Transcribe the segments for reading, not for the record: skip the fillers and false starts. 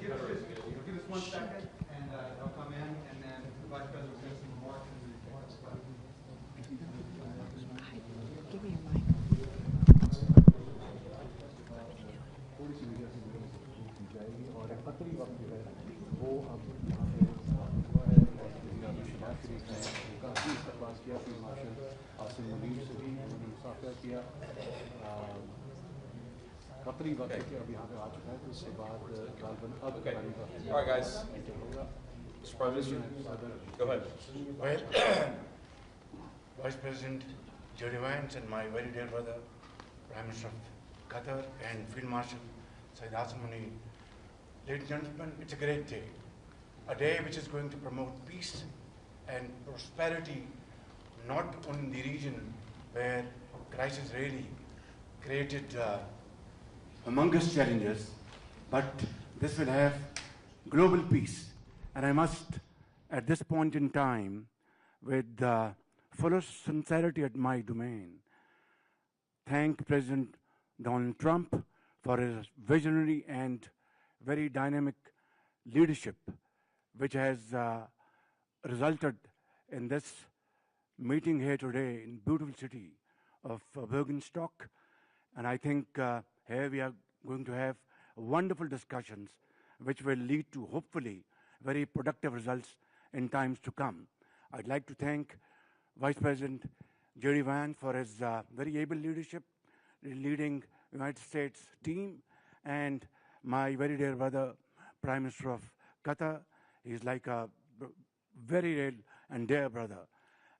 give us 1 second, and they'll come in, and then the Vice President will make some remarks. Give me your mic. Okay. All right, guys. Mr. Prime Minister, go ahead. Well, Vice President Jody Vance and my very dear brother, Prime Minister of Qatar, and Field Marshal Shehbaz, ladies and gentlemen, it's a great day. A day which is going to promote peace and prosperity, not only in the region where crisis really created humongous challenges, but this will have global peace. And I must, at this point in time, with the fullest sincerity at my domain, thank President Donald Trump for his visionary and very dynamic leadership, which has resulted in this meeting here today in beautiful city of Bergenstock. And I think here we are going to have wonderful discussions which will lead to hopefully very productive results in times to come. I'd like to thank Vice President Jerry Vance for his very able leadership, leading United States team, and my very dear brother, Prime Minister of Qatar. He's like a very real and dear brother.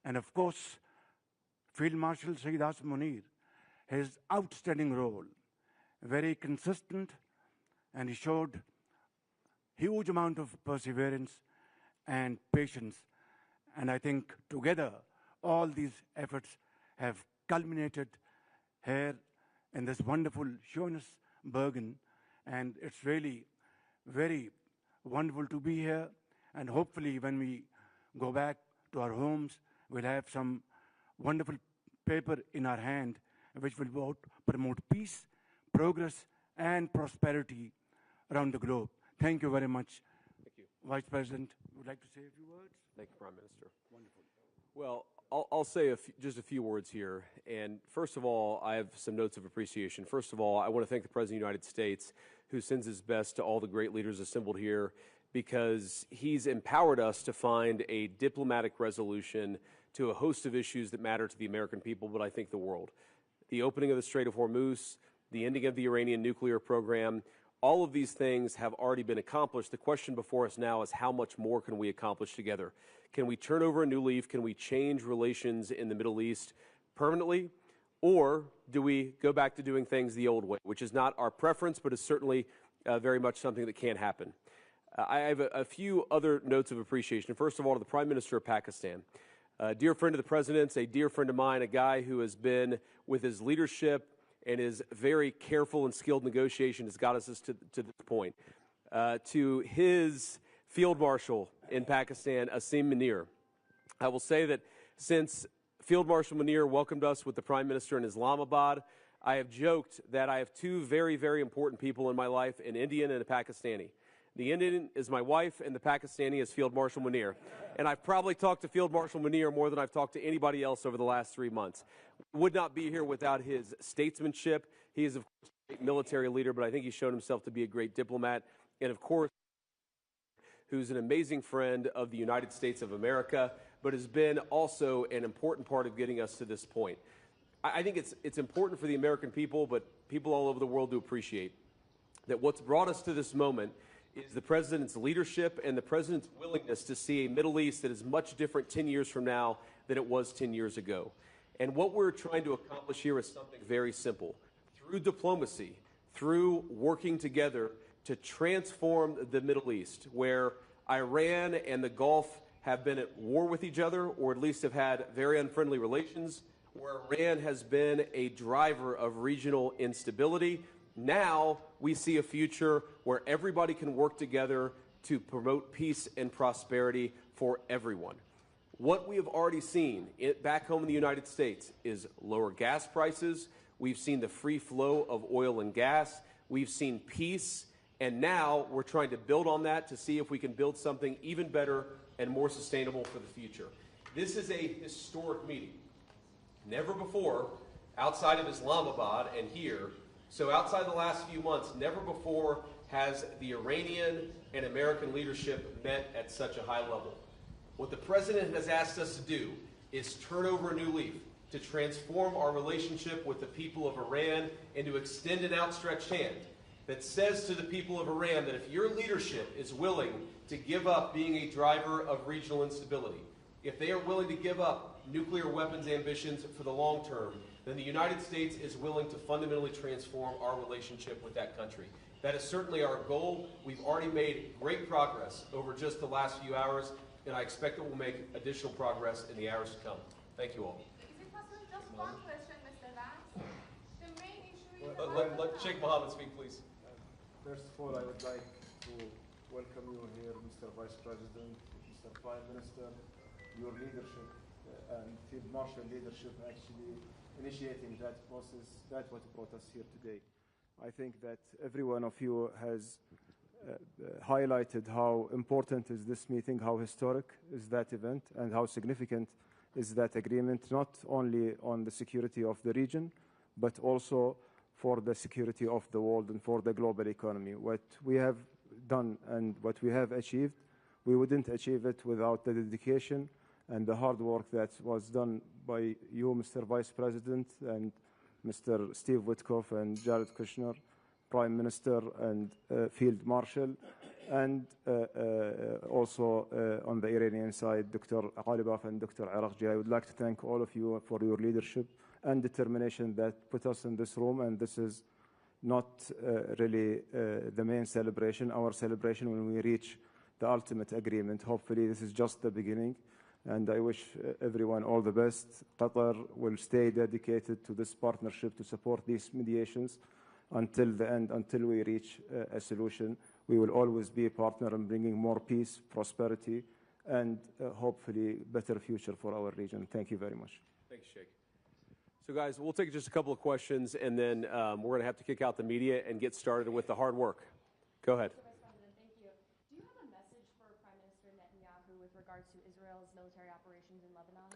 And of course, Field Marshal Shehbaz Munir, his outstanding role, very consistent, and he showed huge amount of perseverance and patience. And I think together, all these efforts have culminated here in this wonderful Schönes Bergen. And it's really very wonderful to be here. And hopefully when we go back to our homes, we'll have some wonderful paper in our hand which will both promote peace, progress, and prosperity around the globe. Thank you very much. Thank you. Vice President, would like to say a few words? Thank you, Prime Minister. Wonderful. Well, I'll say just a few words here. And first of all, I have some notes of appreciation. First of all, I want to thank the President of the United States, who sends his best to all the great leaders assembled here, because he's empowered us to find a diplomatic resolution to a host of issues that matter to the American people, but I think the world. The opening of the Strait of Hormuz, the ending of the Iranian nuclear program, all of these things have already been accomplished. The question before us now is how much more can we accomplish together? Can we turn over a new leaf? Can we change relations in the Middle East permanently? Or do we go back to doing things the old way, which is not our preference, but is certainly very much something that can happen. I have a few other notes of appreciation. First of all, to the Prime Minister of Pakistan. A dear friend of the President's, a dear friend of mine, a guy who has been, with his leadership and his very careful and skilled negotiation, has got us to this point. To his Field Marshal in Pakistan, Asim Munir. I will say that since Field Marshal Munir welcomed us with the Prime Minister in Islamabad, I have joked that I have two very, very important people in my life, an Indian and a Pakistani. The Indian is my wife, and the Pakistani is Field Marshal Munir. And I've probably talked to Field Marshal Munir more than I've talked to anybody else over the last 3 months. Would not be here without his statesmanship. He is, of course, a great military leader, but I think he's shown himself to be a great diplomat. And, of course, who's an amazing friend of the United States of America, but has been also an important part of getting us to this point. I think it's important for the American people, but people all over the world to appreciate that what's brought us to this moment is the President's leadership and the President's willingness to see a Middle East that is much different 10 years from now than it was 10 years ago. And what we're trying to accomplish here is something very simple. Through diplomacy, through working together to transform the Middle East, where Iran and the Gulf have been at war with each other, or at least have had very unfriendly relations, where Iran has been a driver of regional instability. Now we see a future where everybody can work together to promote peace and prosperity for everyone. What we have already seen back home in the United States is lower gas prices. We've seen the free flow of oil and gas. We've seen peace And now we're trying to build on that to see if we can build something even better and more sustainable for the future. This is a historic meeting. Never before, outside of Islamabad and here, so outside the last few months, never before has the Iranian and American leadership met at such a high level. What the President has asked us to do is turn over a new leaf, to transform our relationship with the people of Iran and to extend an outstretched hand that says to the people of Iran that if your leadership is willing to give up being a driver of regional instability, if they are willing to give up nuclear weapons ambitions for the long term, then the United States is willing to fundamentally transform our relationship with that country. That is certainly our goal. We've already made great progress over just the last few hours, and I expect that we'll make additional progress in the hours to come. Thank you all. Is it possible just one question, Mr. Vance? The main issue is Let Sheikh Mohammed speak, please. First of all, I would like to welcome you here, Mr. Vice President, Mr. Prime Minister, your leadership and Field Marshal leadership actually initiating that process. That's what brought us here today. I think that every one of you has highlighted how important is this meeting, how historic is that event, and how significant is that agreement, not only on the security of the region, but also for the security of the world and for the global economy. What we have done and what we have achieved, we wouldn't achieve it without the dedication and the hard work that was done by you, Mr. Vice President, and Mr. Steve Witkoff and Jared Kushner, Prime Minister and Field Marshal, and also on the Iranian side, Dr. Ghalibaf and Dr. Araqji. I would like to thank all of you for your leadership and determination that put us in this room, and this is not really the main celebration. Our celebration when we reach the ultimate agreement. Hopefully this is just the beginning, and I wish everyone all the best. Qatar will stay dedicated to this partnership to support these mediations until the end, until we reach a solution. We will always be a partner in bringing more peace, prosperity, and hopefully better future for our region. Thank you very much. Thanks, Sheikh. So guys, we'll take just a couple of questions, and then we're going to have to kick out the media and get started with the hard work. Go ahead. Mr. Vice President, thank you. Do you have a message for Prime Minister Netanyahu with regards to Israel's military operations in Lebanon?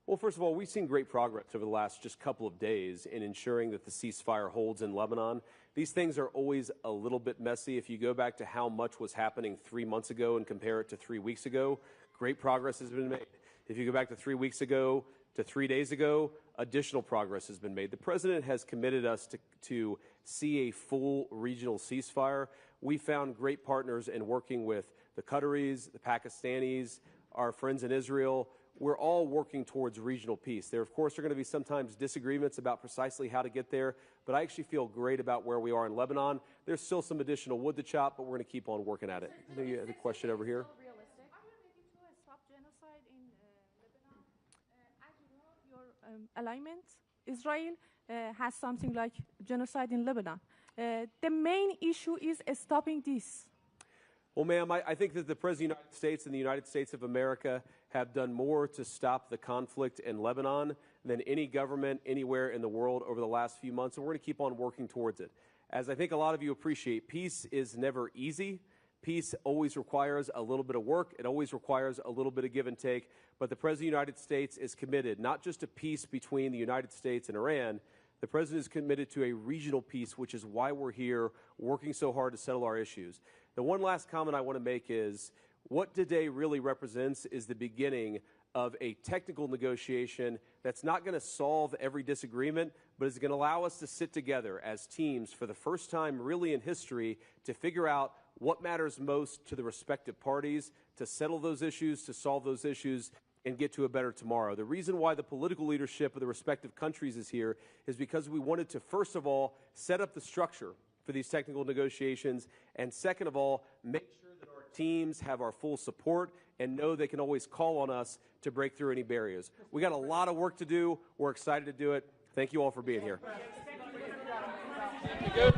Well, first of all, we've seen great progress over the last just couple of days in ensuring that the ceasefire holds in Lebanon. These things are always a little bit messy. If you go back to how much was happening 3 months ago and compare it to 3 weeks ago, great progress has been made. If you go back to 3 weeks ago to 3 days ago, additional progress has been made. The President has committed us to see a full regional ceasefire. We found great partners in working with the Qataris, the Pakistanis, our friends in Israel. We're all working towards regional peace. There, of course, are going to be sometimes disagreements about precisely how to get there, but I actually feel great about where we are in Lebanon. There's still some additional wood to chop, but we're going to keep on working at it. The question over here. Realistic? Are you ready to stop genocide in Lebanon? As you know, your alignment, Israel has something like genocide in Lebanon. The main issue is stopping this. Well, ma'am, I think that the President of the United States and the United States of America have done more to stop the conflict in Lebanon than any government anywhere in the world over the last few months, and we're going to keep on working towards it. As I think a lot of you appreciate, peace is never easy. Peace always requires a little bit of work. It always requires a little bit of give and take. But the President of the United States is committed not just to peace between the United States and Iran. The President is committed to a regional peace, which is why we're here working so hard to settle our issues. The one last comment I want to make is what today really represents is the beginning of a technical negotiation that's not going to solve every disagreement, but is going to allow us to sit together as teams for the first time really in history to figure out what matters most to the respective parties, to settle those issues, to solve those issues, and get to a better tomorrow. The reason why the political leadership of the respective countries is here is because we wanted to, first of all, set up the structure for these technical negotiations, and second of all, make sure that our teams have our full support and know they can always call on us to break through any barriers. We got a lot of work to do. We're excited to do it. Thank you all for being here. Thank you.